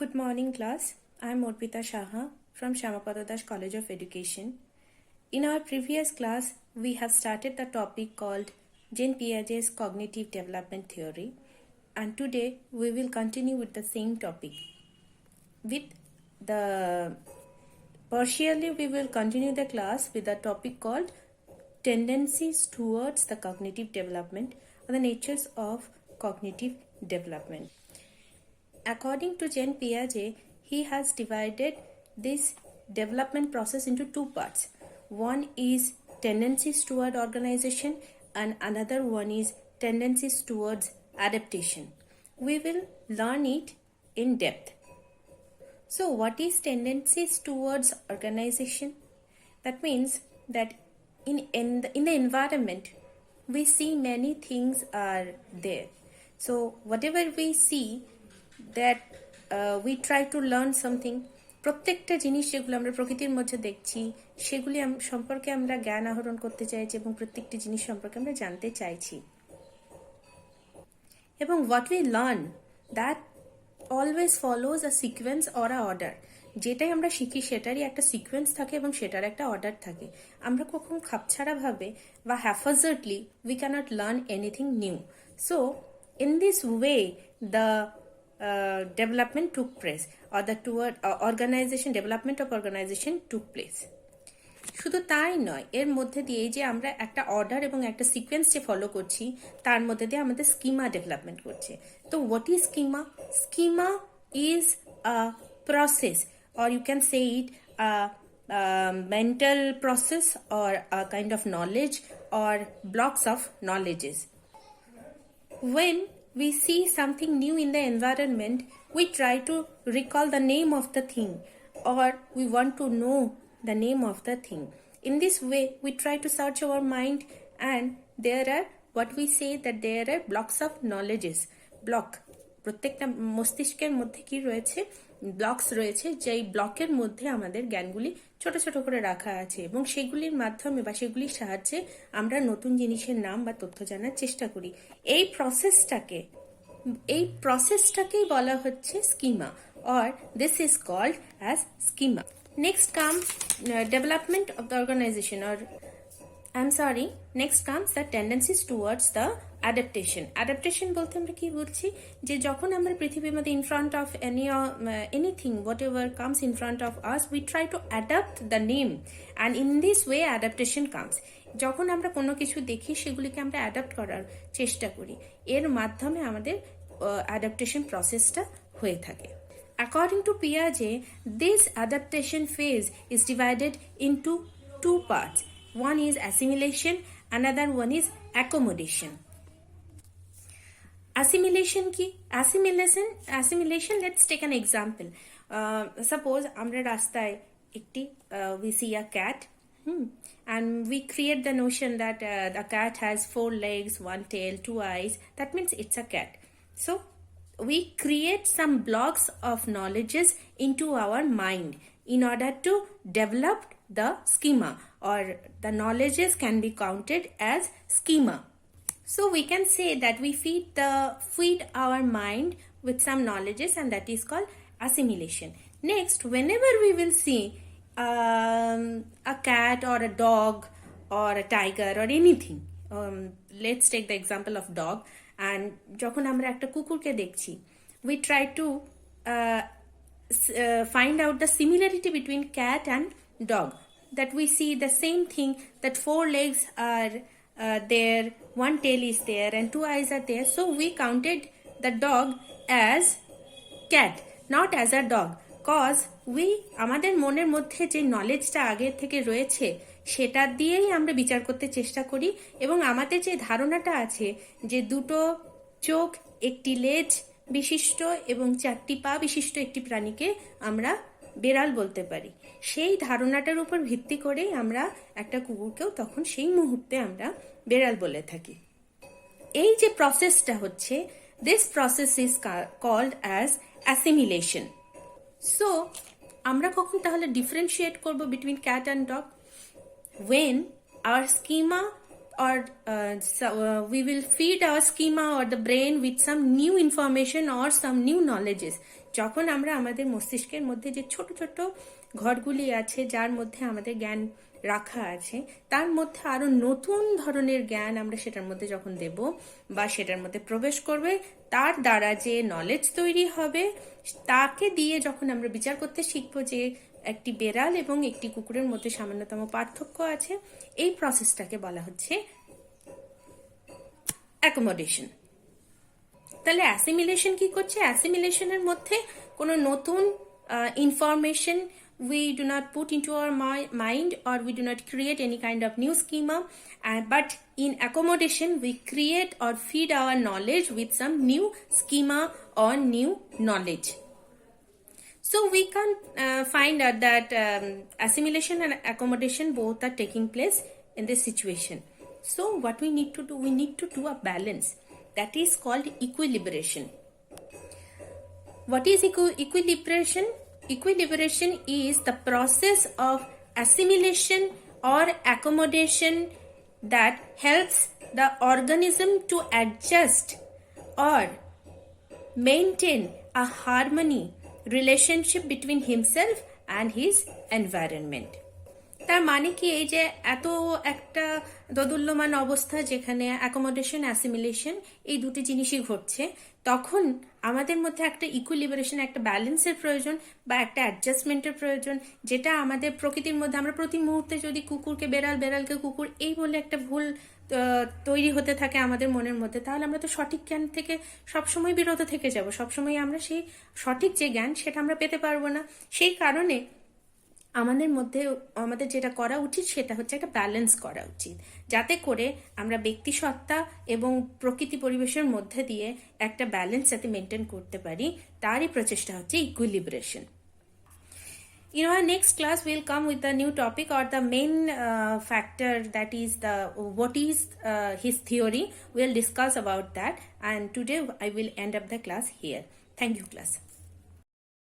Good morning, class. I am Morpita Shaha from Shamapada Das College of Education. In our previous class, we have started the topic called Jean Piaget's Cognitive Development Theory, and today we will continue with the same topic. Partially, we will continue the class with a topic called Tendencies Towards the Cognitive Development or the Natures of Cognitive Development. According to Jean Piaget, he has divided this development process into two parts. One is tendencies toward organization and another one is tendencies towards adaptation. We will learn it in depth. So what is tendencies towards organization? That means that in the environment, we see many things are there. So whatever we see, that we try to learn something. প্রত্যেকটা জিনিস যেগুলো আমরা প্রকৃতির মধ্যে দেখছি সেগুলি সম্পর্কে আমরা জ্ঞান আহরণ করতে চাইছি এবং প্রত্যেকটি জিনিস সম্পর্কে আমরা জানতে চাইছি এবং what we learn that always follows a sequence or a order. যেটাই আমরা শিখি সেটারই একটা সিকোয়েন্স থাকে এবং সেটার একটা অর্ডার থাকে। আমরা কখন খাপছাড়া ভাবে বা haphazardly we cannot learn anything new. So in this way the development took place or the toward organization development of organization took place. শুধু তাই নয়, এর মধ্যে দিয়ে যে আমরা একটা অর্ডার এবং একটা সিকোয়েন্স যে ফলো করছি তার মধ্যে দিয়ে আমাদের স্কিমা ডেভেলপমেন্ট করছে। তো what is schema? Schema is a process or you can say it a mental process or a kind of knowledge or blocks of knowledges. When we see something new in the environment, we try to recall the name of the thing or we want to know the name of the thing. In this way, we try to search our mind and there are what we say that there are blocks of knowledges. Block. প্রত্যেকটা মস্তিষ্কের মধ্যে কি রয়েছে? Blocks রয়েছে, যেই ব্লকের মধ্যে আমাদের জ্ঞানগুলি ছোট ছোট করে রাখা আছে এবং সেগুলির মাধ্যমে বা সেগুলির সাহায্যে আমরা নতুন জিনিসের নাম বা তথ্য জানার চেষ্টা করি। এই প্রসেসটাকেই বলা হচ্ছে schema or this is called as schema. Next comes development of the organization next comes the tendencies towards the adaptation. Adaptation বলতে আমরা কি বলছি? যে যখন আমরা পৃথিবীর মধ্যে in front of anything whatever comes in front of us we try to adapt the name and in this way adaptation comes. যখন আমরা কোনো কিছু দেখি সেগুলিকে আমরা অ্যাডাপ্ট করার চেষ্টা করি, এর মাধ্যমে আমাদের অ্যাডাপ্টেশন প্রসেসটা হয়ে থাকে। According to Piaget, this adaptation phase is divided into two parts. One is assimilation, another one is accommodation. Assimilation ki? Assimilation, let's take an example. Suppose amra rastaয় একটি we see a cat and we create the notion that the cat has 4 legs, 1 tail, 2 eyes. That means it's a cat. So we create some blocks of knowledges into our mind in order to develop the schema or the knowledges can be counted as schema. So we can say that we feed our mind with some knowledges and that is called assimilation. Next, whenever we will see a cat or a dog or a tiger or anything, let's take the example of dog, and যখন আমরা একটা কুকুরকে দেখছি we try to find out the similarity between cat and dog, that we see the same thing, that 4 legs are there, 1 tail is there and 2 eyes are there. So we counted the dog as cat, not as a dog, cause আমাদের মনের মধ্যে যে নলেজটা আগের থেকে রয়েছে সেটা দিয়েই আমরা বিচার করতে চেষ্টা করি এবং আমাদের যে ধারণাটা আছে যে 2টো চোখ, একটি লেজ বিশিষ্ট এবং 4টি পা বিশিষ্ট একটি প্রাণীকে আমরা বেড়াল বলতে পারি, সেই ধারণাটার উপর ভিত্তি করেই আমরা একটা কুকুরকেও তখন সেই মুহূর্তে আমরা বেড়াল বলে থাকি। এই যে প্রসেসটা হচ্ছে, this process is called as assimilation. So আমরা কখন তাহলে ডিফারেন্সিয়েট করব between cat and dog? When our schema or we will feed our schema or the brain with some new information or some new knowledges. যখন আমরা আমাদের মস্তিষ্কের মধ্যে যে ছোট ছোট ঘরগুলি আছে যার মধ্যে আমাদের জ্ঞান রাখা আছে, তার মধ্যে আরো নতুন ধরনের জ্ঞান আমরা সেটার মধ্যে যখন দেব বা সেটার মধ্যে প্রবেশ করবে, তার দ্বারা যে নলেজ তৈরি হবে তাকে দিয়ে যখন আমরা বিচার করতে শিখবো যে একটি বেড়াল এবং একটি কুকুরের মধ্যে সামান্যতম পার্থক্য আছে, এই প্রসেসটাকে বলা হচ্ছে অ্যাকোমোডেশন। তাহলে অ্যাসিমিলেশন কি করছে? অ্যাসিমিলেশনের মধ্যে কোনো নতুন information we do not put into our mind, or we do not create any kind of new schema, but in accommodation we create or feed our knowledge with some new schema or new knowledge. So we can find out that assimilation and accommodation both are taking place in this situation. So what we need to do, we need to do a balance that is called equilibration. What is equilibration? Equilibration is the process of assimilation or accommodation that helps the organism to adjust or maintain a harmony relationship between himself and his environment. তার মানে কি, এই যে এত একটা দোদুল্যমান অবস্থা যেখানে accommodation assimilation এই দুটি জিনিসই ঘটছে, তখন আমাদের মধ্যে একটা ইকুইলিবারেশন, একটা ব্যালেন্সের প্রয়োজন বা একটা অ্যাডজাস্টমেন্টের প্রয়োজন, যেটা আমাদের প্রকৃতির মধ্যে আমরা প্রতি মুহূর্তে যদি কুকুরকে বেড়াল, বেড়ালকে কুকুর এই বলে একটা ভুল তৈরি হতে থাকে আমাদের মনের মধ্যে, তাহলে আমরা তো সঠিক জ্ঞান থেকে সবসময় বিরত থেকে যাব, সবসময় আমরা সেই সঠিক যে জ্ঞান সেটা আমরা পেতে পারবো না। সেই কারণে আমাদের মধ্যে আমাদের যেটা করা উচিত সেটা হচ্ছে একটা ব্যালেন্স করা উচিত, যাতে করে আমরা ব্যক্তি সত্তা এবং প্রকৃতি পরিবেশের মধ্যে দিয়ে একটা ব্যালেন্স যাতে মেনটেন করতে পারি, তারই প্রচেষ্টা হচ্ছে ইকুইলিব্রেশন। In our next class, we'll come with a new topic or the main factor, that is what is his theory. We'll discuss about that, and today I will end up the class here. Thank you, class.